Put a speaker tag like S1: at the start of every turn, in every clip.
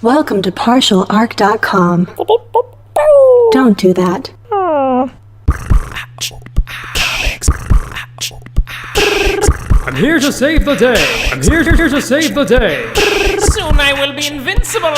S1: Welcome to partialarc.com. Don't do that.
S2: I'm here to save the day. I'm here to save the day.
S3: Soon I will be invincible.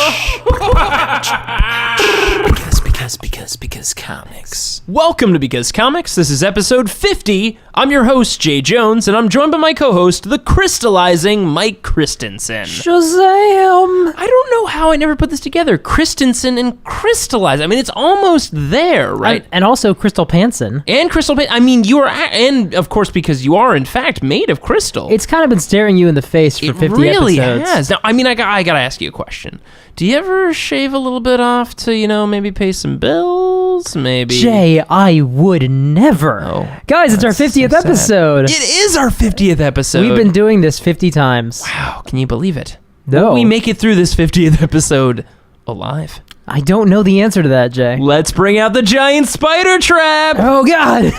S3: Because comics. Welcome to Because Comics. This is episode 50. I'm your host, Jay Jones, and I'm joined by my co-host, the crystallizing Mike Christensen.
S4: Shazam!
S3: I don't know how I never put this together. Christensen and crystallize. I mean, it's almost there, right?
S4: And also Crystal Panson.
S3: And crystal. I mean, you are, and of course, because you are in fact made of crystal.
S4: It's kind of been staring you in the face for 50
S3: really
S4: episodes.
S3: Has. Now, I mean, I gotta ask you a question. Do you ever shave a little bit off to, maybe pay some bills? Maybe.
S4: Jay, I would never.
S3: Oh,
S4: guys, it's our 50th episode.
S3: It is our 50th episode.
S4: We've been doing this 50 times.
S3: Wow, can you believe it?
S4: No.
S3: Will we make it through this 50th episode alive?
S4: I don't know the answer to that, Jay.
S3: Let's bring out the giant spider trap.
S4: Oh, God.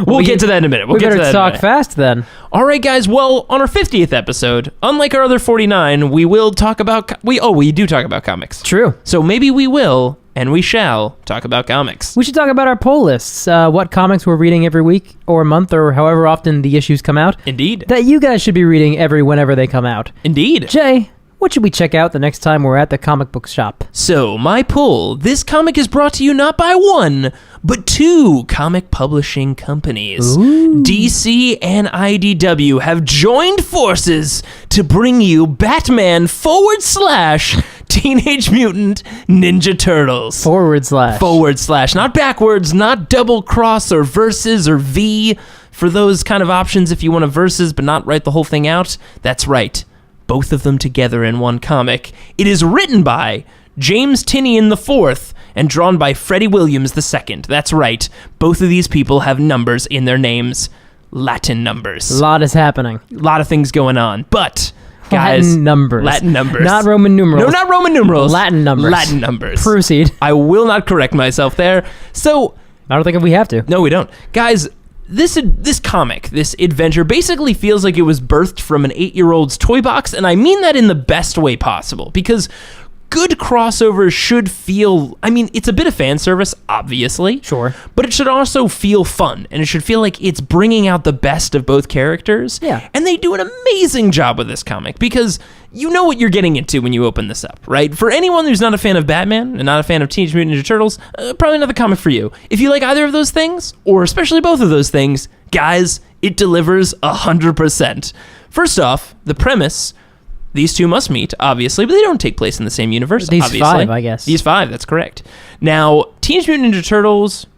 S3: We'll get to that in a minute.
S4: We better talk fast then.
S3: All right, guys. Well, on our 50th episode, unlike our other 49, we will talk about... we do talk about comics.
S4: True.
S3: So maybe we will, and we shall, talk about comics.
S4: We should talk about our poll lists. What comics we're reading every week or month or however often the issues come out.
S3: Indeed.
S4: That you guys should be reading whenever they come out.
S3: Indeed.
S4: Jay, what should we check out the next time we're at the comic book shop?
S3: So, my poll. This comic is brought to you not by one, but two comic publishing companies.
S4: Ooh.
S3: DC and IDW have joined forces to bring you Batman / Teenage Mutant Ninja Turtles. / not backwards, not double cross or versus or V. For those kind of options, if you want a versus but not write the whole thing out, that's right. Both of them together in one comic. It is written by James Tynion IV and drawn by Freddie Williams II. That's right. Both of these people have numbers in their names. Latin numbers.
S4: A lot is happening.
S3: A lot of things going on. But, guys...
S4: Latin numbers. Not
S3: Roman
S4: Roman numerals.
S3: No, not Roman numerals.
S4: Latin numbers. Proceed.
S3: I will not correct myself there. So...
S4: I don't think we have to.
S3: No, we don't. Guys... This comic, this adventure, basically feels like it was birthed from an 8-year-old's toy box, and I mean that in the best way possible, because good crossovers should feel... I mean, it's a bit of fan service, obviously.
S4: Sure.
S3: But it should also feel fun, and it should feel like it's bringing out the best of both characters.
S4: Yeah.
S3: And they do an amazing job with this comic, because you know what you're getting into when you open this up, right? For anyone who's not a fan of Batman and not a fan of Teenage Mutant Ninja Turtles, probably not the comic for you. If you like either of those things, or especially both of those things, guys, it delivers 100%. First off, the premise... These two must meet, obviously, but they don't take place in the same universe,
S4: These
S3: obviously.
S4: 5, I guess.
S3: These 5, that's correct. Now, Teenage Mutant Ninja Turtles,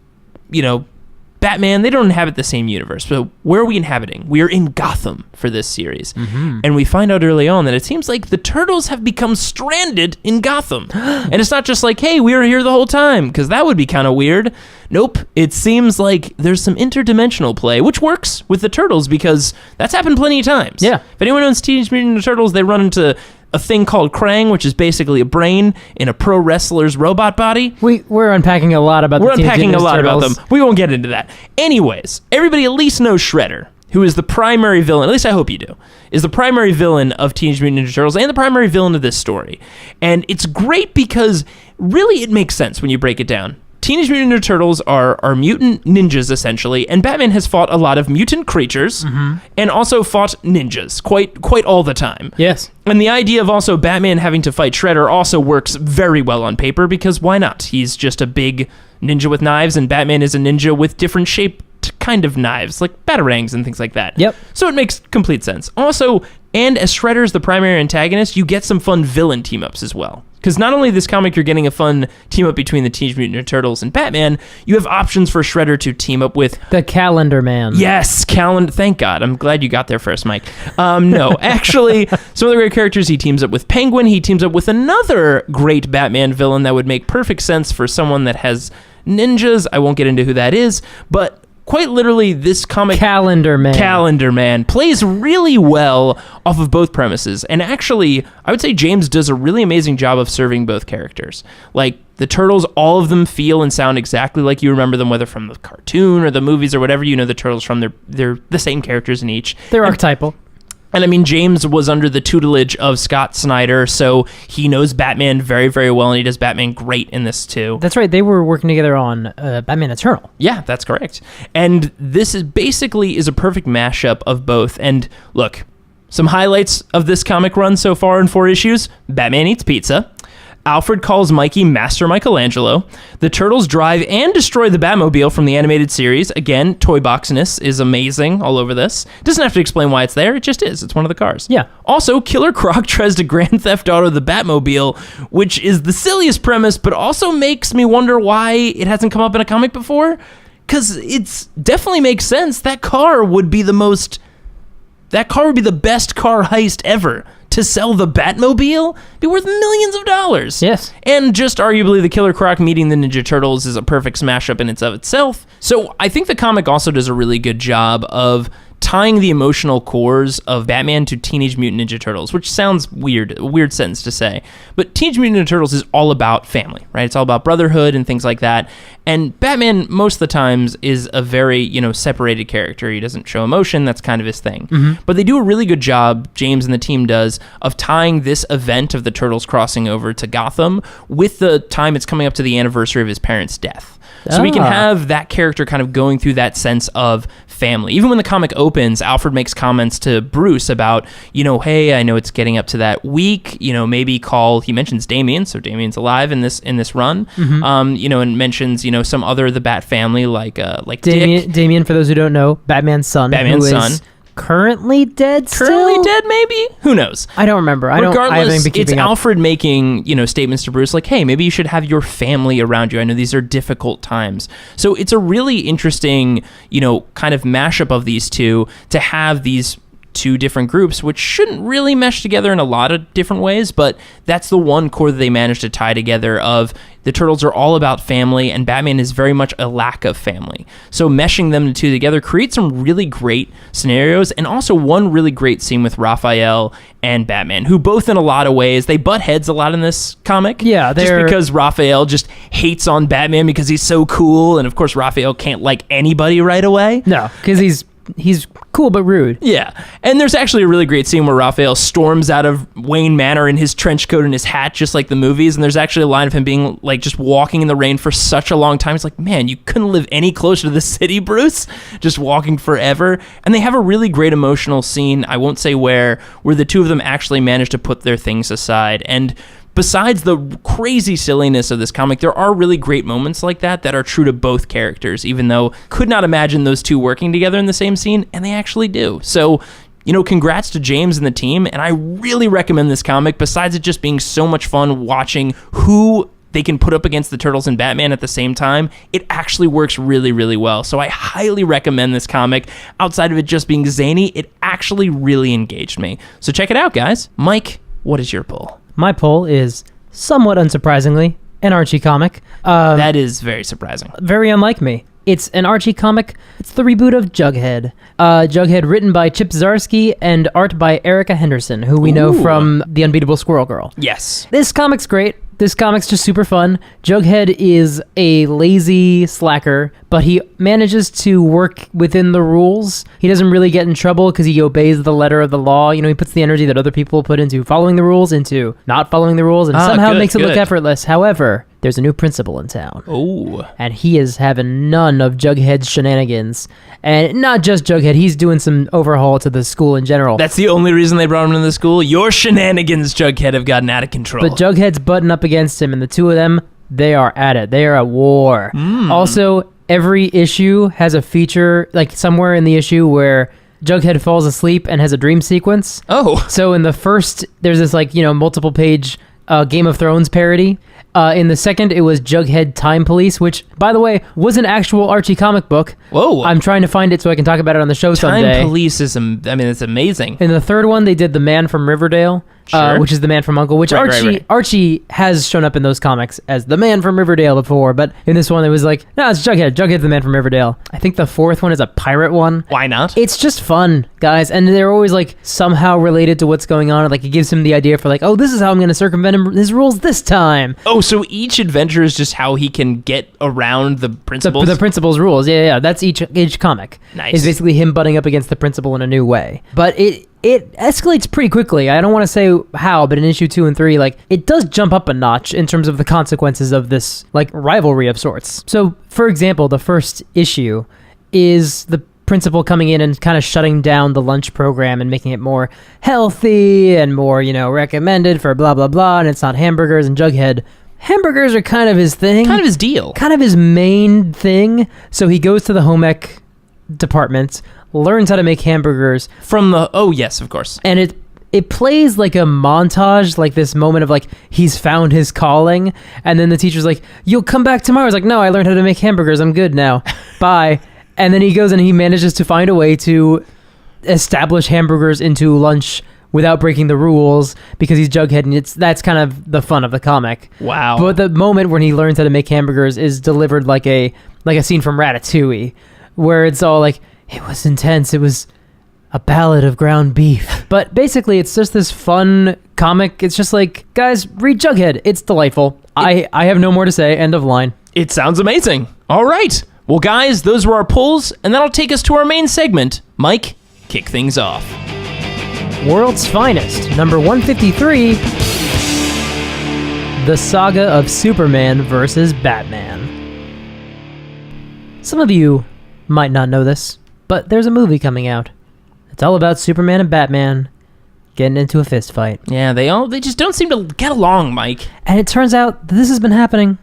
S3: Batman, they don't inhabit the same universe. So where are we inhabiting? We are in Gotham for this series. Mm-hmm. And we find out early on that it seems like the Turtles have become stranded in Gotham. And it's not just like, hey, we were here the whole time, because that would be kind of weird. Nope. It seems like there's some interdimensional play, which works with the Turtles because that's happened plenty of times.
S4: Yeah.
S3: If anyone owns Teenage Mutant Ninja Turtles, they run into a thing called Krang, which is basically a brain in a pro wrestler's robot body.
S4: We're unpacking a lot about
S3: We're
S4: the Teenage
S3: unpacking a
S4: Mutant
S3: lot
S4: Turtles.
S3: about them. We won't get into that. Anyways, everybody at least knows Shredder, who is the primary villain, at least I hope you do, is the primary villain of Teenage Mutant Ninja Turtles and the primary villain of this story. And it's great because really it makes sense when you break it down. Teenage Mutant Ninja Turtles are mutant ninjas, essentially, and Batman has fought a lot of mutant creatures and also fought ninjas quite all the time.
S4: Yes.
S3: And the idea of also Batman having to fight Shredder also works very well on paper, because why not? He's just a big ninja with knives, and Batman is a ninja with different shaped kind of knives, like batarangs and things like that.
S4: Yep.
S3: So it makes complete sense. Also, and as Shredder's the primary antagonist, you get some fun villain team-ups as well. Because not only this comic, you're getting a fun team-up between the Teenage Mutant Ninja Turtles and Batman, you have options for Shredder to team up with...
S4: The Calendar Man.
S3: Yes, thank God. I'm glad you got there first, Mike. No, actually, some of the great characters, he teams up with Penguin, he teams up with another great Batman villain that would make perfect sense for someone that has ninjas. I won't get into who that is, but... Quite literally, this comic... Calendar Man plays really well off of both premises. And actually, I would say James does a really amazing job of serving both characters. Like, the Turtles, all of them feel and sound exactly like you remember them, whether from the cartoon or the movies or whatever. You know the Turtles from. They're the same characters in each.
S4: They're archetypal.
S3: And I mean, James was under the tutelage of Scott Snyder, so he knows Batman very, very well, and he does Batman great in this too.
S4: That's right. They were working together on Batman Eternal.
S3: Yeah, that's correct. And this is basically a perfect mashup of both. And look, some highlights of this comic run so far in 4 issues. Batman eats pizza. Alfred calls Mikey Master Michelangelo. The Turtles drive and destroy the Batmobile from the animated series. Again, toy boxness is amazing all over this. Doesn't have to explain why it's there. It just is. It's one of the cars.
S4: Yeah.
S3: Also, Killer Croc tries to Grand Theft Auto the Batmobile, which is the silliest premise, but also makes me wonder why it hasn't come up in a comic before. Because it definitely makes sense. That car would be the best car heist ever. To sell the Batmobile, be worth millions of dollars.
S4: Yes.
S3: And just arguably the Killer Croc meeting the Ninja Turtles is a perfect smash up in its of itself. So I think the comic also does a really good job of tying the emotional cores of Batman to Teenage Mutant Ninja Turtles, which sounds weird, a weird sentence to say. But Teenage Mutant Ninja Turtles is all about family, right? It's all about brotherhood and things like that. And Batman, most of the times, is a very, separated character. He doesn't show emotion. That's kind of his thing. Mm-hmm. But they do a really good job, James and the team does, of tying this event of the Turtles crossing over to Gotham with the time it's coming up to the anniversary of his parents' death. So we can have that character kind of going through that sense of family. Even when the comic opens, Alfred makes comments to Bruce about, hey, I know it's getting up to that week, maybe call, he mentions Damian, so Damian's alive in this run, mm-hmm. And mentions, some other of the Bat family like Dick.
S4: Damian, for those who don't know, Batman's son. Is currently dead still?
S3: Currently dead, maybe? Who knows?
S4: I don't remember.
S3: Regardless, it's Alfred making, statements to Bruce like, hey, maybe you should have your family around you. I know these are difficult times. So it's a really interesting, kind of mashup of these two to have these two different groups, which shouldn't really mesh together in a lot of different ways, but that's the one core that they managed to tie together of the Turtles are all about family, and Batman is very much a lack of family. So meshing them two together creates some really great scenarios, and also one really great scene with Raphael and Batman, who both in a lot of ways, they butt heads a lot in this comic.
S4: Yeah,
S3: just because Raphael just hates on Batman because he's so cool, and of course Raphael can't like anybody right away.
S4: No, because he's cool but rude.
S3: Yeah. And there's actually a really great scene where Raphael storms out of Wayne Manor in his trench coat and his hat, just like the movies. And there's actually a line of him being like just walking in the rain for such a long time. It's like, man, you couldn't live any closer to the city, Bruce. Just walking forever. And they have a really great emotional scene, I won't say where the two of them actually manage to put their things aside. And besides the crazy silliness of this comic, there are really great moments like that are true to both characters, even though could not imagine those two working together in the same scene, and they actually do. So, congrats to James and the team, and I really recommend this comic, besides it just being so much fun watching who they can put up against the Turtles and Batman at the same time. It actually works really, really well. So I highly recommend this comic. Outside of it just being zany, it actually really engaged me. So check it out, guys. Mike, what is your pull?
S4: My poll is, somewhat unsurprisingly, an Archie comic.
S3: That is very surprising.
S4: Very unlike me. It's an Archie comic. It's the reboot of Jughead. Jughead written by Chip Zdarsky and art by Erica Henderson, who we know from The Unbeatable Squirrel Girl.
S3: Yes.
S4: This comic's great. This comic's just super fun. Jughead is a lazy slacker, but he manages to work within the rules. He doesn't really get in trouble because he obeys the letter of the law. He puts the energy that other people put into following the rules into not following the rules, and somehow makes it look effortless. However, there's a new principal in town.
S3: Oh.
S4: And he is having none of Jughead's shenanigans. And not just Jughead, he's doing some overhaul to the school in general.
S3: That's the only reason they brought him into the school? Your shenanigans, Jughead, have gotten out of control.
S4: But Jughead's butting up against him, and the two of them, they are at it. They are at war. Also, every issue has a feature, like somewhere in the issue where Jughead falls asleep and has a dream sequence.
S3: Oh.
S4: So in the first, there's this multiple page Game of Thrones parody. In the second, it was Jughead Time Police, which, by the way, was an actual Archie comic book.
S3: Whoa.
S4: I'm trying to find it so I can talk about it on the show someday.
S3: Time Police is, it's amazing.
S4: In the third one, they did The Man from Riverdale, which is The Man from U.N.C.L.E., which Archie has shown up in those comics as The Man from Riverdale before, but in this one, it was like, no, it's Jughead. Jughead's The Man from Riverdale. I think the fourth one is a pirate one.
S3: Why not?
S4: It's just fun, guys, and they're always somehow related to what's going on. It gives him the idea for this is how I'm going to circumvent his rules this time.
S3: Oh, so each adventure is just how he can get around the principals?
S4: The principal's rules, yeah. That's each comic.
S3: Nice.
S4: It's basically him butting up against the principal in a new way. But it escalates pretty quickly. I don't want to say how, but in issue 2 and 3, like, it does jump up a notch in terms of the consequences of this, like, rivalry of sorts. So, for example, the first issue is the principal coming in and kind of shutting down the lunch program and making it more healthy and more, recommended for blah, blah, blah, and it's not hamburgers. And Jughead, hamburgers are kind of his thing.
S3: Kind of his deal.
S4: Kind of his main thing. So he goes to the home ec department, learns how to make hamburgers.
S3: Oh, yes, of course.
S4: And it plays like a montage, like this moment of like, he's found his calling. And then the teacher's like, you'll come back tomorrow. He's like, no, I learned how to make hamburgers. I'm good now. Bye. And then he goes and he manages to find a way to establish hamburgers into lunch without breaking the rules because he's Jughead, and that's kind of the fun of the comic.
S3: Wow.
S4: But the moment when he learns how to make hamburgers is delivered like a scene from Ratatouille, where it's all like, it was intense, it was a ballad of ground beef. But basically it's just this fun comic. It's just like, guys, read Jughead. It's delightful. I have no more to say. End of line.
S3: It sounds amazing. All right. Well, guys, those were our pulls, and that'll take us to our main segment. Mike, kick things off.
S4: World's Finest, number 153, The Saga of Superman vs. Batman. Some of you might not know this, but there's a movie coming out. It's all about Superman and Batman getting into a fist fight.
S3: Yeah, they just don't seem to get along, Mike.
S4: And it turns out that this has been happening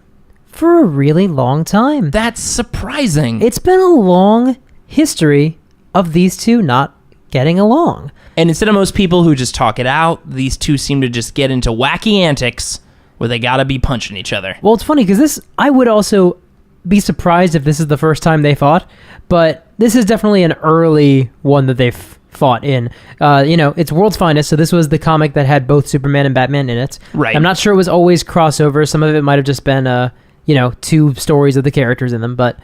S4: for a really long time.
S3: That's surprising.
S4: It's been a long history of these two not getting along.
S3: And instead of most people who just talk it out, these two seem to just get into wacky antics where they gotta be punching each other.
S4: Well, it's funny because I would also be surprised if this is the first time they fought, but this is definitely an early one that they've fought in. It's World's Finest, so this was the comic that had both Superman and Batman in it.
S3: Right.
S4: I'm not sure it was always crossover. Some of it might have just been two stories of the characters in them, but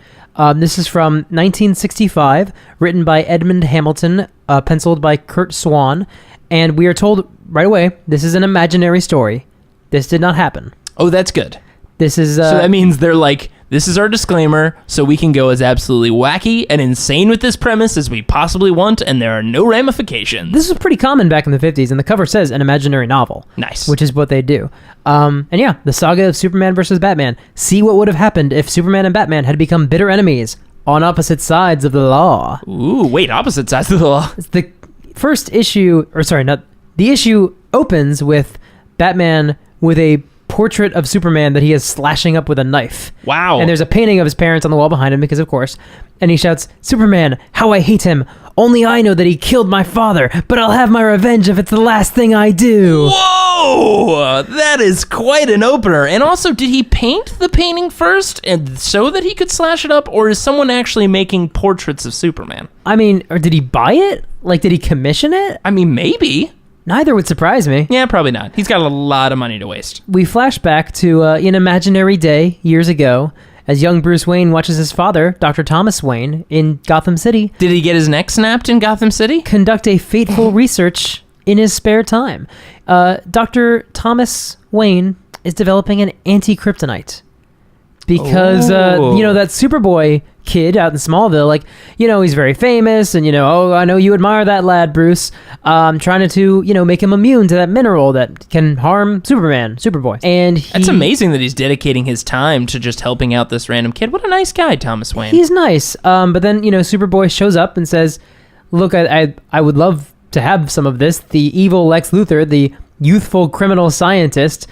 S4: this is from 1965, written by Edmond Hamilton, penciled by Curt Swan, and we are told right away, this is an imaginary story. This did not happen.
S3: Oh, that's good.
S4: This is...
S3: so that means they're like, this is our disclaimer, so we can go as absolutely wacky and insane with this premise as we possibly want, and there are no ramifications.
S4: This was pretty common back in the 50s, and the cover says an imaginary novel.
S3: Nice.
S4: Which is what they do. And yeah, the saga of Superman versus Batman. See what would have happened if Superman and Batman had become bitter enemies on opposite sides of the law.
S3: Ooh, wait, opposite sides of the law?
S4: The first issue, the issue opens with Batman with a portrait of Superman that he is slashing up with a knife.
S3: Wow.
S4: And there's a painting of his parents on the wall behind him because, of course. And he shouts, Superman, how I hate him. Only I know that he killed my father, but I'll have my revenge if it's the last thing I do.
S3: Whoa! That is quite an opener. And also, did he paint the painting first and so that he could slash it up? Or is someone actually making portraits of Superman?
S4: I mean, or did he buy it? Like, did he commission it?
S3: I mean, maybe.
S4: Neither would surprise me.
S3: Yeah, probably not. He's got a lot of money to waste.
S4: We flash back to an imaginary day years ago as young Bruce Wayne watches his father, Dr. Thomas Wayne, in Gotham City.
S3: Did he get his neck snapped in Gotham City?
S4: Conduct a fateful research in his spare time. Dr. Thomas Wayne is developing an anti-kryptonite. Because, that Superboy kid out in Smallville, he's very famous, and, I know you admire that lad, Bruce. Trying to, make him immune to that mineral that can harm Superboy. And
S3: That's amazing that he's dedicating his time to just helping out this random kid. What a nice guy, Thomas Wayne.
S4: He's nice. But then, Superboy shows up and says, look, I would love to have some of this. The evil Lex Luthor, the youthful criminal scientist,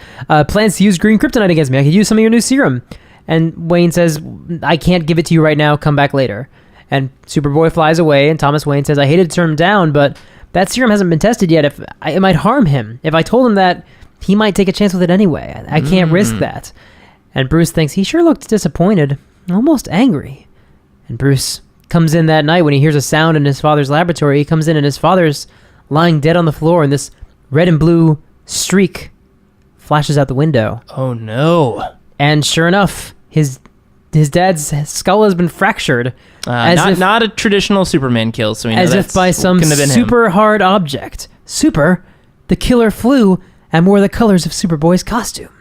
S4: plans to use green kryptonite against me. I could use some of your new serum. And Wayne says, I can't give it to you right now. Come back later. And Superboy flies away, and Thomas Wayne says, I hated to turn him down, but that serum hasn't been tested yet. It might harm him. If I told him that, he might take a chance with it anyway. I can't risk that. And Bruce thinks he sure looked disappointed, almost angry. And Bruce comes in that night when he hears a sound in his father's laboratory. He comes in, and his father's lying dead on the floor, and this red and blue streak flashes out the window.
S3: Oh, no.
S4: And sure enough, his dad's skull has been fractured.
S3: Not a traditional Superman kill, so
S4: as if by some super hard object. The killer flew and wore the colors of Superboy's costume.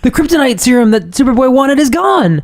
S4: The kryptonite serum that Superboy wanted is gone.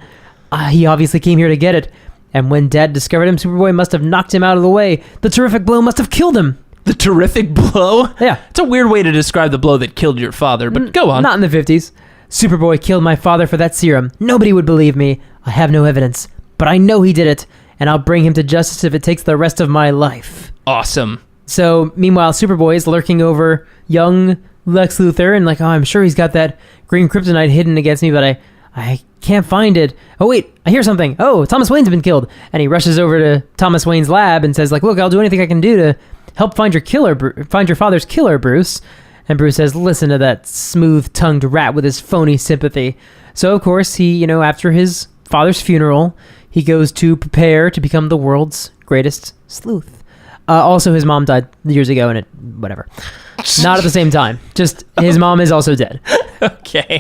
S4: He obviously came here to get it. And when Dad discovered him, Superboy must have knocked him out of the way. The terrific blow must have killed him.
S3: The terrific blow?
S4: Yeah.
S3: It's a weird way to describe the blow that killed your father, but go on.
S4: Not in the 50s. Superboy killed my father for that serum. Nobody would believe me. I have no evidence, but I know he did it, and I'll bring him to justice if it takes the rest of my life.
S3: Awesome.
S4: So, meanwhile, Superboy is lurking over young Lex Luthor and like, oh, I'm sure he's got that green kryptonite hidden against me, but I can't find it. Oh, wait, I hear something. Oh, Thomas Wayne's been killed. And he rushes over to Thomas Wayne's lab and says, like, look, I'll do anything I can do to help find your father's killer, Bruce. And Bruce says, listen to that smooth-tongued rat with his phony sympathy. So, of course, he, after his father's funeral, he goes to prepare to become the world's greatest sleuth. Also, his mom died years ago, and whatever. Not at the same time. Just his mom is also dead.
S3: Okay.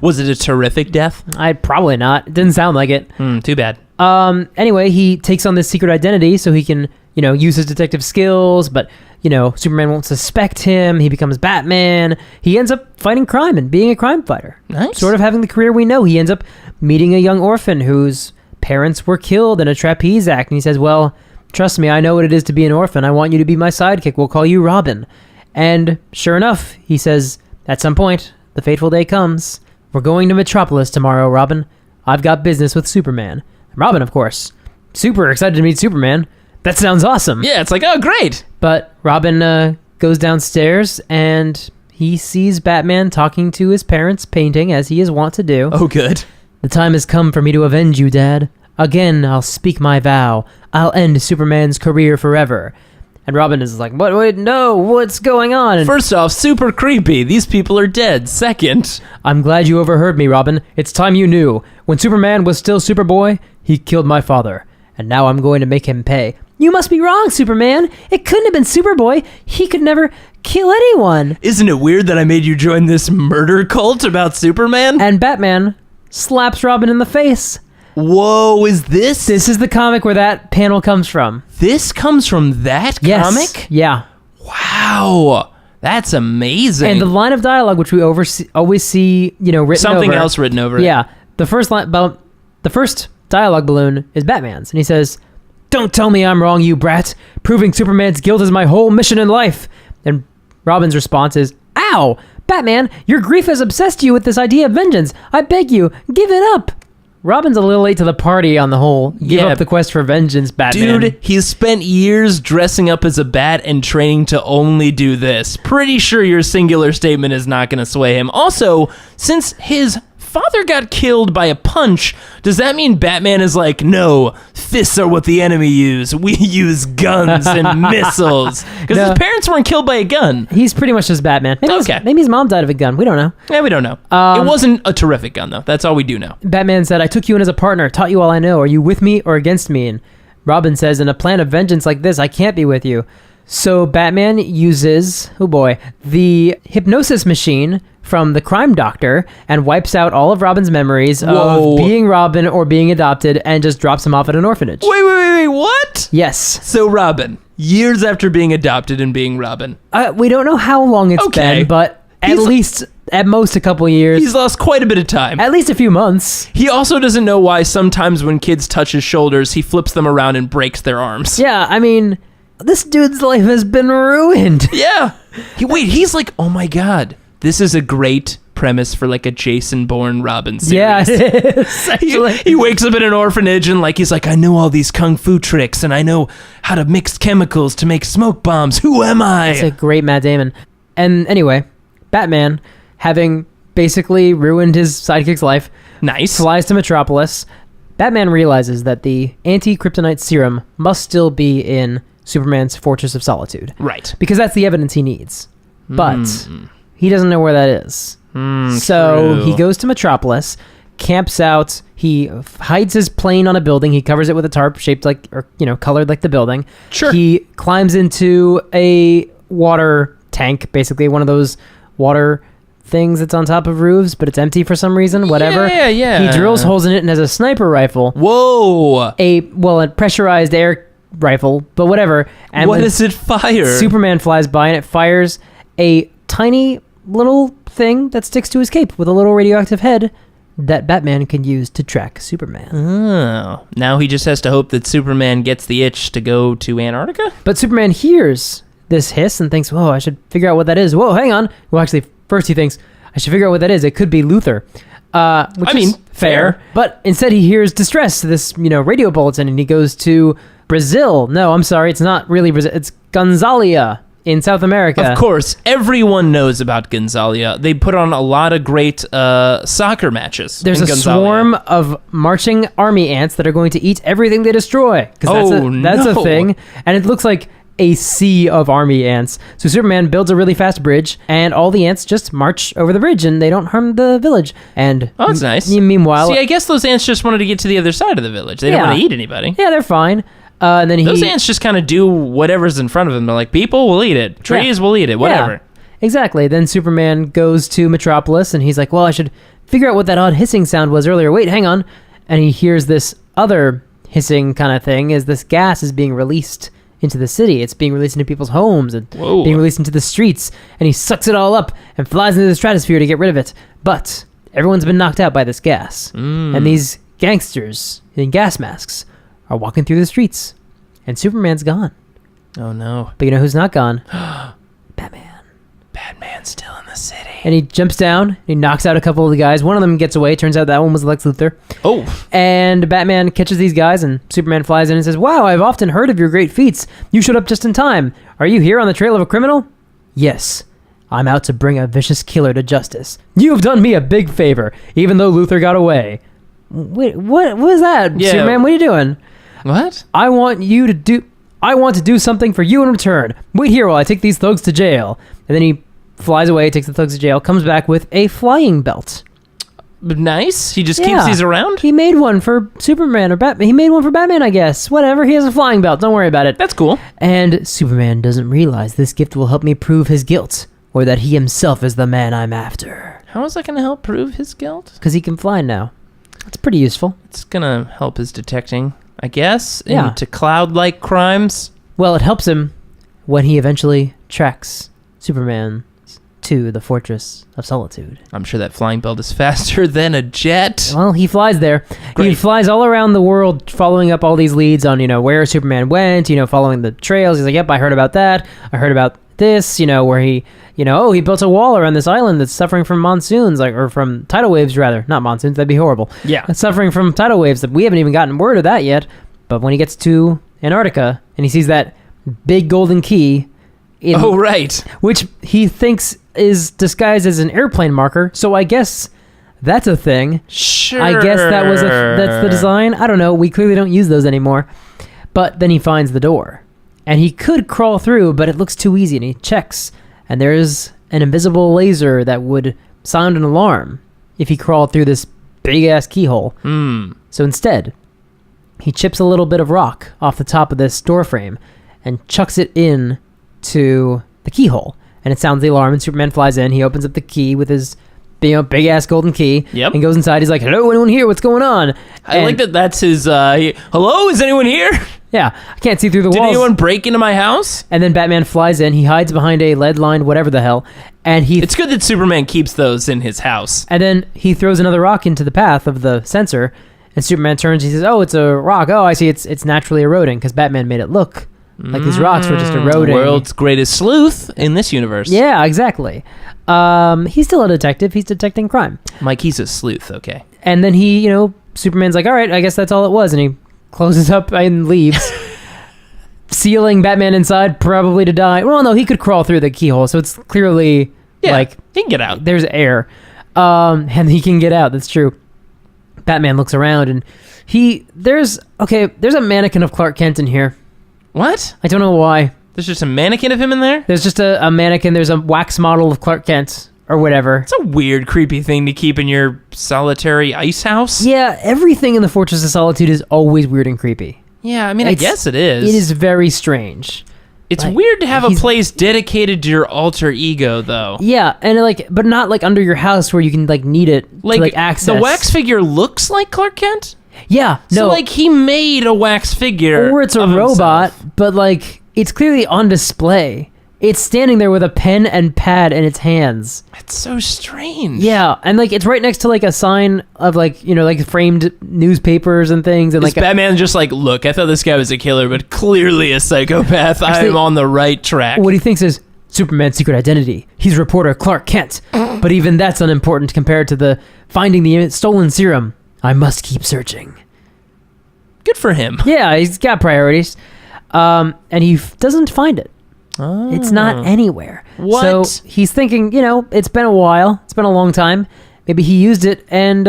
S3: Was it a terrific death?
S4: Probably not. It didn't sound like it.
S3: Too bad.
S4: Anyway, he takes on this secret identity so he can, use his detective skills, but, Superman won't suspect him. He becomes Batman. He ends up fighting crime and being a crime fighter.
S3: Nice.
S4: Sort of having the career we know. He ends up meeting a young orphan whose parents were killed in a trapeze act, and he says, well, trust me, I know what it is to be an orphan. I want you to be my sidekick. We'll call you Robin. And sure enough, he says, at some point, the fateful day comes. We're going to Metropolis tomorrow, Robin. I've got business with Superman. Robin, of course, super excited to meet Superman. That sounds awesome.
S3: Yeah, it's like, oh, great.
S4: But Robin goes downstairs and he sees Batman talking to his parents, painting, as he is wont to do.
S3: Oh, good.
S4: The time has come for me to avenge you, Dad. Again, I'll speak my vow. I'll end Superman's career forever. And Robin is like, wait, no, what's going on? And
S3: first off, super creepy. These people are dead. Second,
S4: I'm glad you overheard me, Robin. It's time you knew. When Superman was still Superboy, he killed my father. And now I'm going to make him pay. You must be wrong, Superman. It couldn't have been Superboy. He could never kill anyone.
S3: Isn't it weird that I made you join this murder cult about Superman?
S4: And Batman slaps Robin in the face.
S3: Whoa, is this?
S4: This is the comic where that panel comes from.
S3: This comes from that comic?
S4: Yeah.
S3: Wow. That's amazing.
S4: And the line of dialogue, which we always see, written over.
S3: Something else written over it.
S4: Yeah. The first dialogue balloon is Batman's. And he says, don't tell me I'm wrong, you brat. Proving Superman's guilt is my whole mission in life. And Robin's response is, ow, Batman, your grief has obsessed you with this idea of vengeance. I beg you, give it up. Robin's a little late to the party on the whole give up the quest for vengeance, Batman.
S3: Dude, he's spent years dressing up as a bat and training to only do this. Pretty sure your singular statement is not going to sway him. Also, since his father got killed by a punch, does that mean Batman is like, no, fists are what the enemy use. We use guns and missiles. Because his parents weren't killed by a gun.
S4: He's pretty much just Batman. Maybe his mom died of a gun. We don't know.
S3: Yeah, we don't know. It wasn't a terrific gun, though. That's all we do know.
S4: Batman said, I took you in as a partner, taught you all I know. Are you with me or against me? And Robin says, in a plan of vengeance like this, I can't be with you. So Batman uses, the hypnosis machine from the Crime Doctor and wipes out all of Robin's memories of being Robin or being adopted and just drops him off at an orphanage.
S3: Wait, what?
S4: Yes.
S3: So Robin, years after being adopted and being Robin.
S4: We don't know how long it's been, but at most a couple years.
S3: He's lost quite a bit of time.
S4: At least a few months.
S3: He also doesn't know why sometimes when kids touch his shoulders, he flips them around and breaks their arms.
S4: Yeah, I mean, this dude's life has been ruined.
S3: Yeah. He's like, oh my God. This is a great premise for like a Jason Bourne Robin series.
S4: Yeah, it is, actually.
S3: He wakes up in an orphanage and he's like, I know all these kung fu tricks and I know how to mix chemicals to make smoke bombs. Who am I?
S4: It's a great Matt Damon. And anyway, Batman, having basically ruined his sidekick's life, flies to Metropolis. Batman realizes that the anti-kryptonite serum must still be in Superman's Fortress of Solitude.
S3: Right.
S4: Because that's the evidence he needs. But he doesn't know where that is. So
S3: true.
S4: he goes to Metropolis, camps out, he hides his plane on a building, he covers it with a tarp shaped like, or colored like the building.
S3: Sure.
S4: He climbs into a water tank, basically one of those water things that's on top of roofs, but it's empty for some reason, whatever.
S3: Yeah.
S4: He drills holes in it and has a sniper rifle.
S3: Whoa.
S4: A pressurized air rifle, but whatever. And
S3: what does it fire?
S4: Superman flies by and it fires a tiny little thing that sticks to his cape with a little radioactive head that Batman can use to track Superman.
S3: Oh. Now he just has to hope that Superman gets the itch to go to Antarctica?
S4: But Superman hears this hiss and thinks, whoa, I should figure out what that is. Whoa, hang on. Well, actually, first he thinks, I should figure out what that is. It could be Luther. Which is fair. But instead he hears distress, this, radio bulletin, and he goes to Brazil. No, I'm sorry, it's not really Brazil. It's Gonzalia in South America.
S3: Of course, everyone knows about Gonzalia. They put on a lot of great soccer matches.
S4: There's a swarm of marching army ants that are going to eat everything they destroy. Because that's a thing. And it looks like a sea of army ants. So Superman builds a really fast bridge, and all the ants just march over the bridge, and they don't harm the village. And
S3: that's nice.
S4: Meanwhile,
S3: see, I guess those ants just wanted to get to the other side of the village. They don't want to eat anybody.
S4: Yeah, they're fine. And then
S3: those ants just kind of do whatever's in front of them. They're like, people will eat it, trees will eat it, whatever.
S4: Yeah, exactly. Then Superman goes to Metropolis, and he's like, well, I should figure out what that odd hissing sound was earlier. Wait, hang on. And he hears this other hissing kind of thing as this gas is being released into the city. It's being released into people's homes and being released into the streets, and he sucks it all up and flies into the stratosphere to get rid of it. But everyone's been knocked out by this gas, and these gangsters in gas masks are walking through the streets, and Superman's gone.
S3: Oh no.
S4: But you know who's not gone? Batman.
S3: Batman's still in the city.
S4: And he jumps down, he knocks out a couple of the guys. One of them gets away. Turns out that one was Lex Luthor.
S3: Oh.
S4: And Batman catches these guys, and Superman flies in and says, wow, I've often heard of your great feats. You showed up just in time. Are you here on the trail of a criminal? Yes. I'm out to bring a vicious killer to justice. You have done me a big favor, even though Luthor got away. Wait, what was that, Superman? What are you doing?
S3: What?
S4: I want to do something for you in return. Wait here while I take these thugs to jail. And then he flies away, takes the thugs to jail, comes back with a flying belt.
S3: Nice. He just keeps these around?
S4: He made one for Superman or Batman. He made one for Batman, I guess. Whatever. He has a flying belt. Don't worry about it.
S3: That's cool.
S4: And Superman doesn't realize this gift will help me prove his guilt, or that he himself is the man I'm after.
S3: How is that going to help prove his guilt?
S4: Because he can fly now. It's pretty useful.
S3: It's going to help his detecting, I guess, into cloud-like crimes.
S4: Well, it helps him when he eventually tracks Superman to the Fortress of Solitude.
S3: I'm sure that flying belt is faster than a jet.
S4: Well, he flies there. Great. He flies all around the world, following up all these leads on, where Superman went, following the trails. He's like, yep, I heard about that. I heard about this, where he, he built a wall around this island that's suffering from monsoons, or from tidal waves, rather. Not monsoons, that'd be horrible. Yeah. It's suffering from tidal waves that we haven't even gotten word of that yet. But when he gets to Antarctica and he sees that big golden key, which he thinks is disguised as an airplane marker, so I guess that's a thing.
S3: Sure.
S4: I guess that's the design. I don't know. We clearly don't use those anymore. But then he finds the door. And he could crawl through, but it looks too easy, and he checks. And there's an invisible laser that would sound an alarm if he crawled through this big-ass keyhole. So instead, he chips a little bit of rock off the top of this door frame and chucks it in to the keyhole. And it sounds the alarm, and Superman flies in. He opens up the key with his big-ass golden key. Yep. And goes inside. He's like, hello, anyone here? What's going on?
S3: I like that that's his, hello, is anyone here?
S4: Yeah, I can't see through the walls.
S3: Did anyone break into my house?
S4: And then Batman flies in. He hides behind a lead-lined whatever the hell. And
S3: it's good that Superman keeps those in his house.
S4: And then he throws another rock into the path of the sensor. And Superman turns. He says, oh, it's a rock. Oh, I see. It's naturally eroding because Batman made it look like these rocks were just eroding.
S3: World's greatest sleuth in this universe.
S4: Yeah, exactly. He's still a detective. He's detecting crime.
S3: Mike, he's a sleuth, okay.
S4: And then he, Superman's like, all right, I guess that's all it was. And he closes up and leaves, sealing Batman inside, probably to die. Well, no, he could crawl through the keyhole, so it's clearly
S3: he can get out.
S4: There's air. And he can get out, that's true. Batman looks around, and there's a mannequin of Clark Kent in here.
S3: What?
S4: I don't know why.
S3: There's just a mannequin of him in there?
S4: There's just a mannequin. There's a wax model of Clark Kent or whatever.
S3: It's a weird, creepy thing to keep in your solitary ice house.
S4: Yeah, everything in the Fortress of Solitude is always weird and creepy.
S3: Yeah, I mean, I guess it is.
S4: It is very strange.
S3: It's weird to have a place dedicated to your alter ego, though.
S4: Yeah, and but not under your house where you can need it to access.
S3: The wax figure looks like Clark Kent?
S4: Yeah,
S3: no. So he made a wax figure.
S4: Or it's a robot, but it's clearly on display It's standing there with a pen and pad in its hands.
S3: That's so strange.
S4: Yeah, and like it's right next to like a sign of like, you know, like framed newspapers and things. And
S3: Is
S4: like
S3: Batman just like, look, I thought this guy was a killer, but clearly a psychopath.
S4: Actually,
S3: I'm on the right track.
S4: what he thinks is Superman's secret identity. He's reporter Clark Kent. But even that's unimportant compared to the finding the stolen serum. I must keep searching.
S3: Good for him.
S4: Yeah, he's got priorities. And he doesn't find it.
S3: Oh.
S4: It's not anywhere.
S3: What?
S4: So he's thinking, you know, it's been a while. It's been a long time. Maybe he used it and,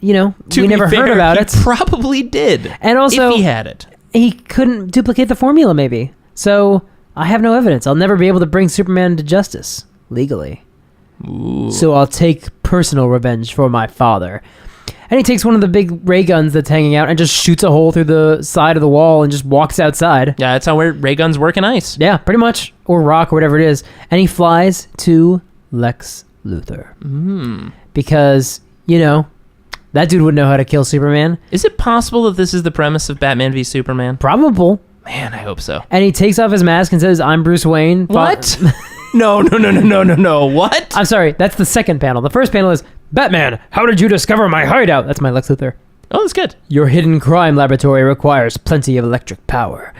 S4: you know, we never heard about it.
S3: Probably did.
S4: And also,
S3: if he had it.
S4: he couldn't duplicate the formula, maybe. So I have no evidence. I'll never be able to bring Superman to justice legally.
S3: Ooh.
S4: So I'll take personal revenge for my father. And he takes one of the big ray guns that's hanging out and just shoots a hole through the side of the wall and just walks outside.
S3: Yeah, that's how ray guns work in ice.
S4: Yeah, pretty much. Or rock or whatever it is. And he flies to Lex Luthor. Because, you know, that dude would know how to kill Superman.
S3: Is it possible that this is the premise of Batman v Superman?
S4: Probable.
S3: Man, I hope so.
S4: And he takes off his mask and says, I'm Bruce Wayne.
S3: What? No. What?
S4: I'm sorry, that's the second panel. The first panel is, Batman, how did you discover my hideout? That's my Lex Luthor.
S3: Oh, that's good.
S4: Your hidden crime laboratory requires plenty of electric power.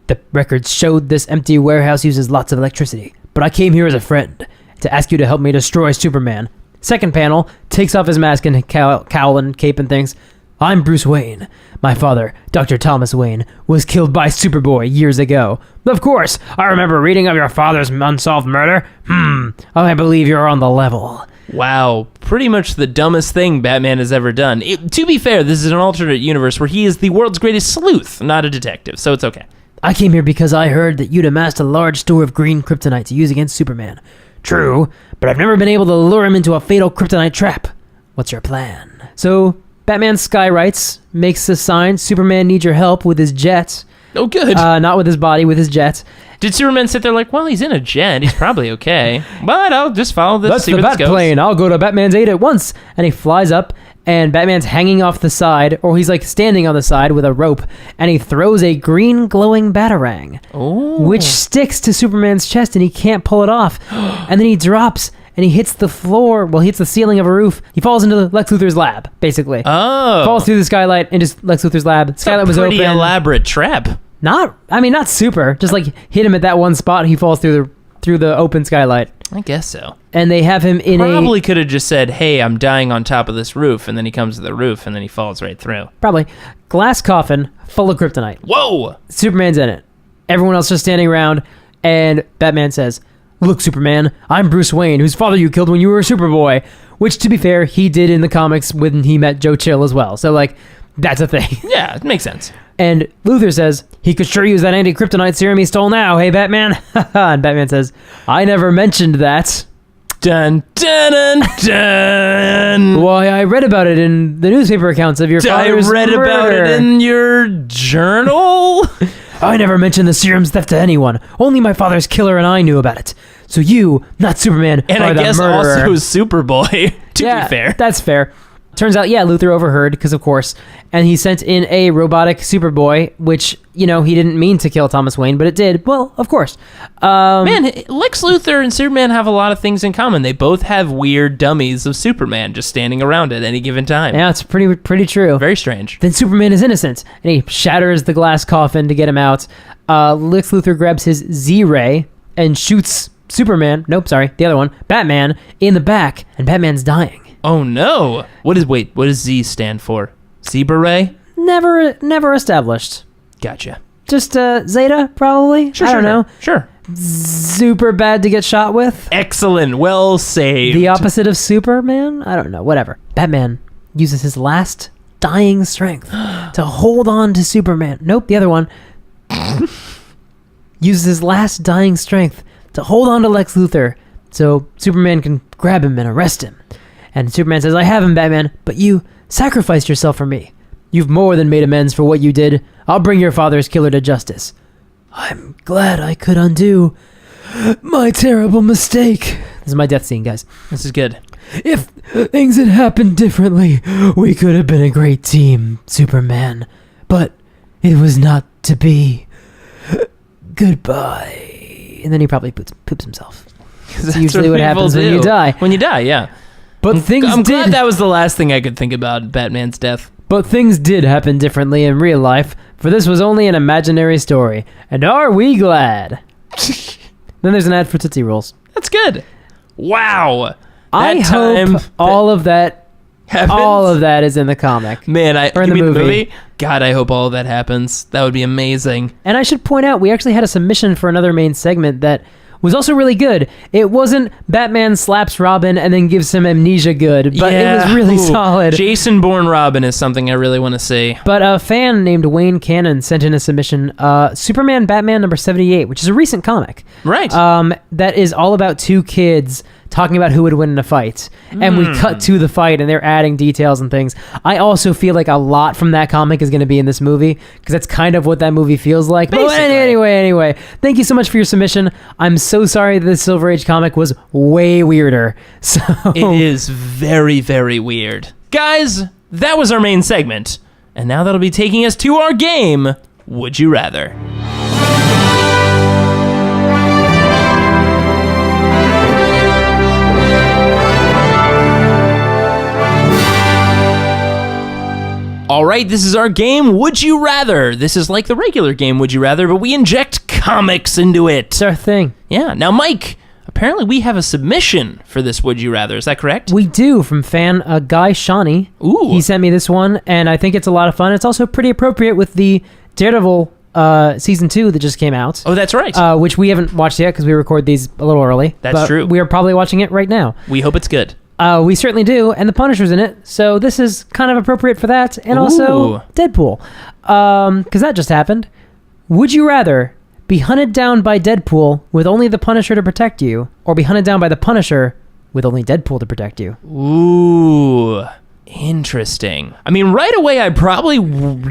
S4: The records showed this empty warehouse uses lots of electricity. But I came here as a friend to ask you to help me destroy Superman. Second panel, takes off his mask and cowl and cape and things. I'm Bruce Wayne. My father, Dr. Thomas Wayne, was killed by Superboy years ago. Of course, I remember reading of your father's unsolved murder. I believe you're on the level.
S3: Wow, pretty much the dumbest thing Batman has ever done. To be fair, this is an alternate universe where he is the world's greatest sleuth, not a detective, so it's okay.
S4: I came here because I heard that you'd amassed a large store of green kryptonite to use against Superman. True, but I've never been able to lure him into a fatal kryptonite trap. What's your plan? So, Batman skywrites, makes a sign, Superman needs your help with his jet.
S3: Oh, good.
S4: Not with his body, with his jet.
S3: Did Superman sit there like, well, he's in a jet, he's probably okay, but I'll just follow this,
S4: That's
S3: see
S4: the
S3: where this
S4: bat
S3: goes.
S4: plane. I'll go to Batman's aid at once. And he flies up, and Batman's hanging off the side, or he's like standing on the side with a rope, and he throws a green glowing batarang, which sticks to Superman's chest, and he can't pull it off. And then he drops, and he hits the floor, well, he hits the ceiling of a roof. He falls into Lex Luthor's lab, basically.
S3: Oh.
S4: Falls through the skylight into Lex Luthor's lab. Skylight was open.
S3: Pretty elaborate trap.
S4: Not super. Just like hit him at that one spot, he falls through the open skylight.
S3: I guess so.
S4: And they have him in
S3: Probably could have just said, hey, I'm dying on top of this roof, and then he comes to the roof, and then he falls right through.
S4: probably glass coffin full of kryptonite.
S3: Whoa!
S4: Superman's in it. Everyone else just standing around, and Batman says, "Look, Superman, I'm Bruce Wayne, whose father you killed when you were Superboy." Which, to be fair, he did in the comics when he met Joe Chill as well. So, like, that's a thing.
S3: Yeah, it makes sense.
S4: And Luthor says, he could sure use that anti-kryptonite serum he stole now, hey, Batman? And Batman says, I never mentioned that.
S3: Dun, dun, dun, dun.
S4: Why, I read about it in the newspaper accounts of your father's
S3: I read
S4: murder.
S3: about it in your journal?
S4: I never mentioned the serum's theft to anyone. Only my father's killer and I knew about it. So you, not Superman,
S3: And
S4: are
S3: I
S4: the
S3: guess
S4: murderer.
S3: also Superboy, to be fair.
S4: That's fair. Turns out, yeah, Luthor overheard, because of course, and he sent in a robotic Superboy, which, you know, he didn't mean to kill Thomas Wayne, but it did. Well, of course.
S3: Man, Lex Luthor and Superman have a lot of things in common. They both have weird dummies of Superman just standing around at any given time.
S4: Yeah, it's pretty true.
S3: Very strange.
S4: Then Superman is innocent, and he shatters the glass coffin to get him out. Lex Luthor grabs his Z-Ray and shoots Superman, the other one, Batman, in the back, and Batman's dying.
S3: Oh no! What does Z stand for? Zebra Ray?
S4: Never established.
S3: Gotcha.
S4: Just Zeta, probably? I don't know.
S3: Sure.
S4: Super bad to get shot with.
S3: Excellent. Well saved.
S4: The opposite of Superman? I don't know. Whatever. Batman uses his last dying strength to hold on to Superman. Nope, the other one. Uses his last dying strength to hold on to Lex Luthor so Superman can grab him and arrest him. And Superman says, I have him, Batman, but you sacrificed yourself for me. You've more than made amends for what you did. I'll bring your father's killer to justice. I'm glad I could undo my terrible mistake. This is my death scene, guys.
S3: This is good.
S4: If things had happened differently, we could have been a great team, Superman. But it was not to be. Goodbye. and then he probably poops himself.
S3: That's
S4: usually what happens
S3: people
S4: when you
S3: do.
S4: die.
S3: When you die, yeah.
S4: But
S3: I'm glad that was the last thing I could think about Batman's death.
S4: But things did happen differently in real life, for this was only an imaginary story. And are we glad? Then there's an ad for Tootsie Rolls.
S3: That's good. Wow.
S4: I hope all of that is in the comic.
S3: Man,
S4: or in the movie.
S3: God, I hope all of that happens. That would be amazing.
S4: And I should point out, we actually had a submission for another main segment that was also really good. It wasn't Batman slaps Robin and then gives him amnesia good, but it was really solid.
S3: Jason Bourne Robin is something I really want to see.
S4: But a fan named Wayne Cannon sent in a submission, Superman Batman number 78, which is a recent comic.
S3: Right.
S4: That is all about two kids talking about who would win in a fight. And we cut to the fight, and they're adding details and things. I also feel like a lot from that comic is going to be in this movie, because that's kind of what that movie feels like.
S3: Basically.
S4: But anyway, thank you so much for your submission. I'm so sorry that the Silver Age comic was way weirder. So
S3: It is very, very weird. Guys, that was our main segment. And now that'll be taking us to our game, Would You Rather? All right, this is our game, Would You Rather? This is like the regular game, Would You Rather, but we inject comics into it.
S4: it's our thing.
S3: Yeah. Now, Mike, apparently we have a submission for this Would You Rather. Is that correct?
S4: We do, from fan Guy Shawnee.
S3: Ooh.
S4: He sent me this one, and I think it's a lot of fun. It's also pretty appropriate with the Daredevil season 2 that just came out.
S3: Oh, that's right.
S4: Which we haven't watched yet because we record these a little early.
S3: That's true.
S4: We are probably watching it right now.
S3: We hope it's good.
S4: We certainly do, and the Punisher's in it, so this is kind of appropriate for that, and also
S3: Ooh.
S4: Deadpool, because that just happened. Would you rather be hunted down by Deadpool with only the Punisher to protect you, or be hunted down by the Punisher with only Deadpool to protect you?
S3: Ooh, interesting. I mean, right away, I probably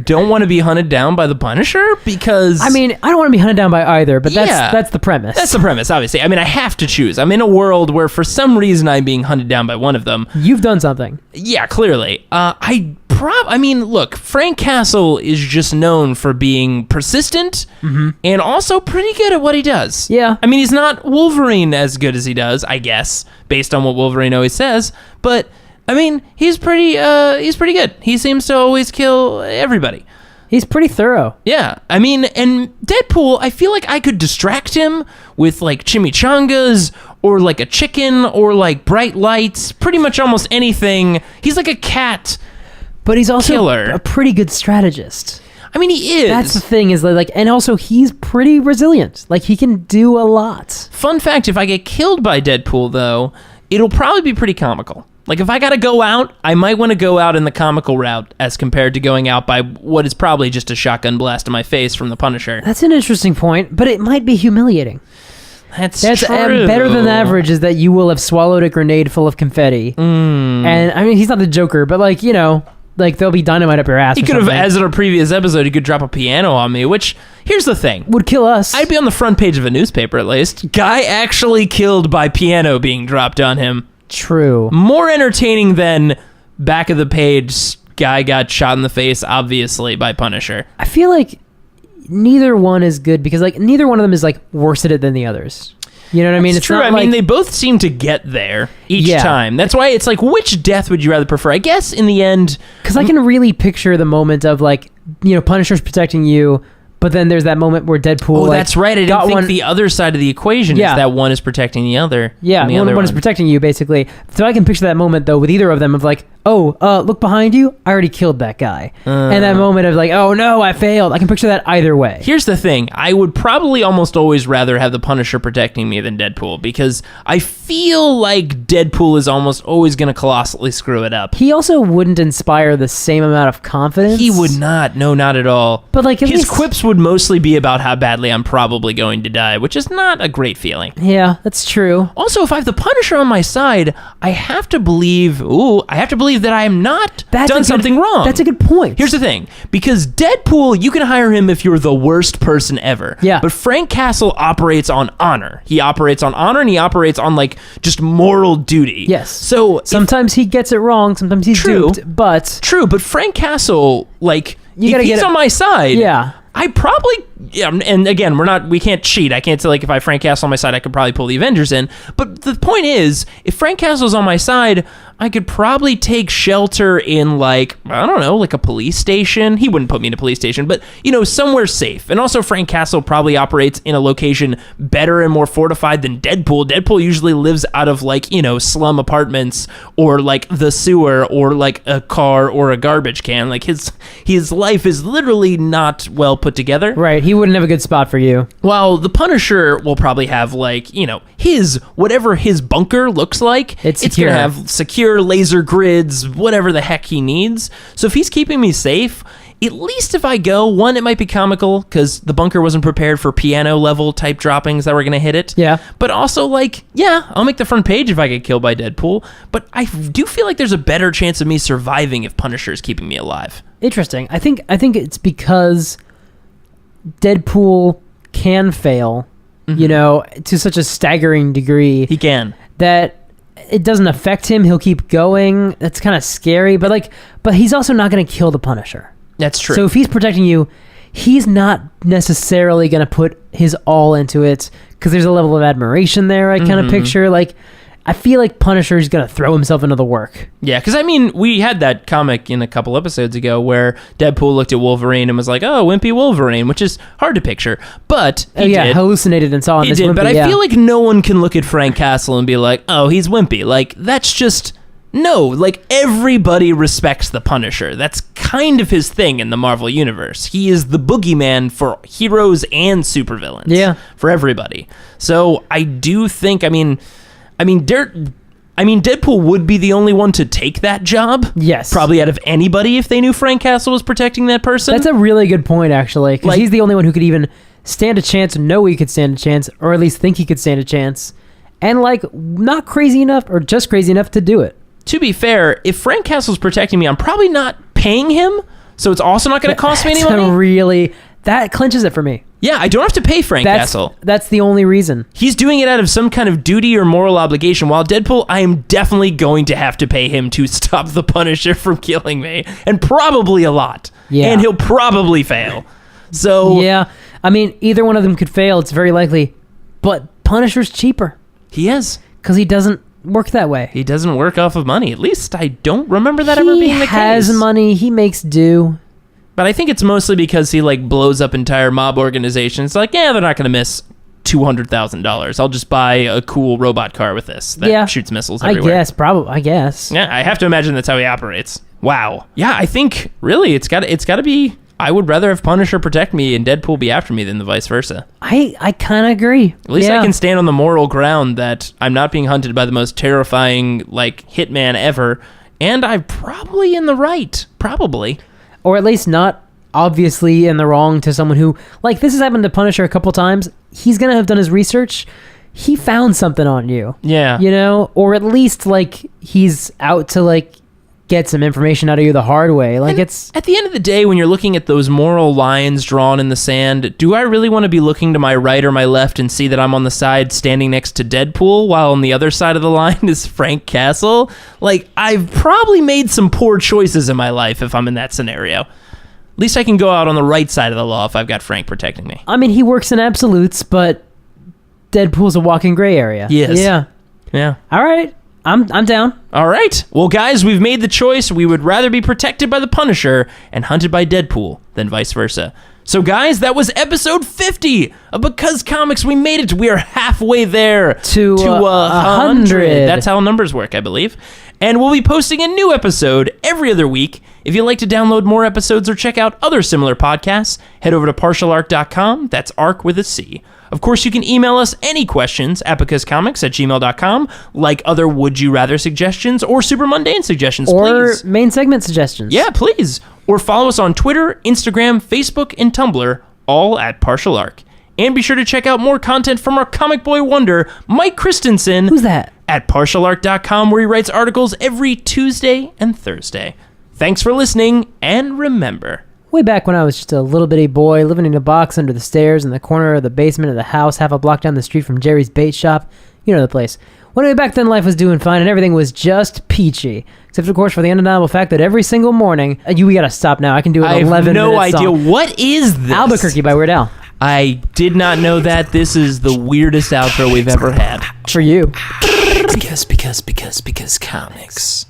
S3: don't want to be hunted down by the Punisher because...
S4: I mean, I don't want to be hunted down by either, but that's the premise.
S3: That's the premise, obviously. I mean, I have to choose. I'm in a world where for some reason I'm being hunted down by one of them.
S4: You've done something.
S3: Yeah, clearly. I mean, look, Frank Castle is just known for being persistent and also pretty good at what he does.
S4: Yeah.
S3: I mean, he's not Wolverine as good as he does, I guess, based on what Wolverine always says, but I mean, he's pretty good. He seems to always kill everybody.
S4: He's pretty thorough.
S3: Yeah, I mean, and Deadpool, I feel like I could distract him with like chimichangas or like a chicken or like bright lights, pretty much almost anything. He's like a cat.
S4: But he's also
S3: Killer.
S4: a pretty good strategist.
S3: I mean, he is.
S4: That's the thing, is like, and also he's pretty resilient. Like, he can do a lot.
S3: Fun fact, if I get killed by Deadpool, though, it'll probably be pretty comical. Like, if I gotta go out, I might want to go out in the comical route as compared to going out by what is probably just a shotgun blast to my face from the Punisher.
S4: That's an interesting point, but it might be humiliating.
S3: That's
S4: true. Better than average is that you will have swallowed a grenade full of confetti. And, I mean, he's not the Joker, but, like, you know... Like, there'll be dynamite up your ass.
S3: He could have, as in a previous episode, he could drop a piano on me, which, here's the thing.
S4: Would kill us.
S3: I'd be on the front page of a newspaper, at least. Guy actually killed by piano being dropped on him.
S4: True.
S3: More entertaining than back of the page, guy got shot in the face, obviously, by Punisher.
S4: I feel like neither one is good because, like, neither one of them is, like, worse at it than the others. You know what I mean?
S3: It's true.
S4: Not
S3: I mean, they both seem to get there each time. That's why it's like, which death would you rather prefer? I guess in the end...
S4: Because I can really picture the moment of, like, you know, Punisher's protecting you, but then there's that moment where Deadpool...
S3: Oh, that's right. I didn't think the other side of the equation is that one is protecting the other.
S4: Yeah, one is protecting you, basically. So I can picture that moment, though, with either of them of, like, look behind you. I already killed that guy. And that moment of, like, oh, no, I failed. I can picture that either way.
S3: Here's the thing. I would probably almost always rather have the Punisher protecting me than Deadpool because I feel like Deadpool is almost always going to colossally screw it up.
S4: He also wouldn't inspire the same amount of confidence.
S3: He would not. No, not at all.
S4: But, like,
S3: his quips would mostly be about how badly I'm probably going to die, which is not a great feeling.
S4: Yeah, that's true.
S3: Also, if I have the Punisher on my side, I have to believe that I am not done something wrong.
S4: That's a good point.
S3: Here's the thing. Because Deadpool, you can hire him if you're the worst person ever.
S4: Yeah.
S3: But Frank Castle operates on honor. He operates on honor and he operates on, like, just moral duty.
S4: Yes.
S3: So
S4: sometimes he gets it wrong, sometimes he's duped, but...
S3: True, but Frank Castle, like,
S4: You
S3: if
S4: gotta
S3: he's
S4: get
S3: on my side...
S4: Yeah.
S3: I probably Yeah, and again, we can't cheat. I can't say, like, if I have Frank Castle on my side, I could probably pull the Avengers in. But the point is, if Frank Castle's on my side, I could probably take shelter in, like, I don't know, like a police station. He wouldn't put me in a police station, but, somewhere safe. And also, Frank Castle probably operates in a location better and more fortified than Deadpool. Deadpool usually lives out of, like, slum apartments or, like, the sewer or, like, a car or a garbage can. Like, his life is literally not well put together.
S4: Right. He wouldn't have a good spot for you.
S3: While the Punisher will probably have, like, whatever his bunker looks like.
S4: It's
S3: going
S4: secure.
S3: to have secure laser grids, whatever the heck he needs. So if he's keeping me safe, at least if I go, one, it might be comical because the bunker wasn't prepared for piano level type droppings that were going to hit it.
S4: Yeah.
S3: But also, like, yeah, I'll make the front page if I get killed by Deadpool. But I do feel like there's a better chance of me surviving if Punisher is keeping me alive.
S4: Interesting. I think it's because Deadpool can fail, to such a staggering degree.
S3: He can.
S4: That it doesn't affect him. He'll keep going. That's kind of scary. But he's also not going to kill the Punisher.
S3: That's true.
S4: So if he's protecting you, he's not necessarily going to put his all into it because there's a level of admiration there. I kind of picture, like, I feel like Punisher's going to throw himself into the work.
S3: Yeah, because, we had that comic in a couple episodes ago where Deadpool looked at Wolverine and was like, oh, wimpy Wolverine, which is hard to picture. But he did.
S4: Hallucinated and saw him
S3: He
S4: as
S3: did,
S4: wimpy,
S3: but I feel like no one can look at Frank Castle and be like, oh, he's wimpy. Like, that's just... No, like, everybody respects the Punisher. That's kind of his thing in the Marvel Universe. He is the boogeyman for heroes and supervillains.
S4: Yeah.
S3: For everybody. So I do think, Deadpool would be the only one to take that job.
S4: Yes.
S3: Probably out of anybody if they knew Frank Castle was protecting that person.
S4: That's a really good point, actually, because he's the only one who could even stand a chance, know he could stand a chance, or at least think he could stand a chance, and, like, not crazy enough or just crazy enough to do it.
S3: To be fair, if Frank Castle's protecting me, I'm probably not paying him, so it's also not going to cost me any money.
S4: That clinches it for me.
S3: Yeah, I don't have to pay Frank Castle.
S4: That's the only reason.
S3: He's doing it out of some kind of duty or moral obligation, while Deadpool, I am definitely going to have to pay him to stop the Punisher from killing me, and probably a lot.
S4: Yeah.
S3: And he'll probably fail. So
S4: Yeah, either one of them could fail, it's very likely, but Punisher's cheaper.
S3: He is.
S4: Because he doesn't work that way.
S3: He doesn't work off of money. At least I don't remember that ever being the case.
S4: He has money. He makes do.
S3: But I think it's mostly because he, like, blows up entire mob organizations. Like, yeah, they're not going to miss $200,000. I'll just buy a cool robot car with this that shoots missiles everywhere.
S4: I guess.
S3: Yeah, I have to imagine that's how he operates. Wow. Yeah, I think, really, it's got to be... I would rather have Punisher protect me and Deadpool be after me than the vice versa.
S4: I kind of agree.
S3: At least I can stand on the moral ground that I'm not being hunted by the most terrifying, like, hitman ever, and I'm probably in the right. Probably.
S4: Or at least not obviously in the wrong to someone who, like, this has happened to Punisher a couple times. He's going to have done his research. He found something on you.
S3: Yeah.
S4: Or at least, like, he's out to, like, get some information out of you the hard way. Like, it's
S3: at the end of the day, when you're looking at those moral lines drawn in the sand, do I really want to be looking to my right or my left and see that I'm on the side standing next to Deadpool while on the other side of the line is Frank Castle? Like, I've probably made some poor choices in my life if I'm in that scenario. At least I can go out on the right side of the law if I've got Frank protecting me.
S4: He works in absolutes, but Deadpool's a walking gray area.
S3: Yes. Yeah.
S4: All right. I'm down.
S3: All right. Well, guys, we've made the choice. We would rather be protected by the Punisher and hunted by Deadpool than vice versa. So, guys, that was episode 50 of Because Comics. We made it. We are halfway there
S4: to 100.
S3: That's how numbers work, I believe. And we'll be posting a new episode every other week. If you'd like to download more episodes or check out other similar podcasts, head over to partialarc.com. That's arc with a C. Of course, you can email us any questions at becauscomics@gmail.com, like other Would You Rather suggestions or super mundane suggestions, please.
S4: Or main segment suggestions.
S3: Yeah, please. Or follow us on Twitter, Instagram, Facebook, and Tumblr, all at Partial Arc. And be sure to check out more content from our comic boy wonder, Mike Christensen.
S4: Who's that?
S3: At partialarc.com, where he writes articles every Tuesday and Thursday. Thanks for listening, and remember...
S4: Way back when I was just a little bitty boy living in a box under the stairs in the corner of the basement of the house half a block down the street from Jerry's bait shop. You know the place. Well, anyway, back then life was doing fine and everything was just peachy. Except, of course, for the undeniable fact that every single morning... we gotta stop now. I can do it in 11 minutes.
S3: I have no idea. What is this?
S4: Albuquerque by Weird Al.
S3: I did not know that. This is the weirdest outro we've ever had.
S4: For you.
S3: Because comics.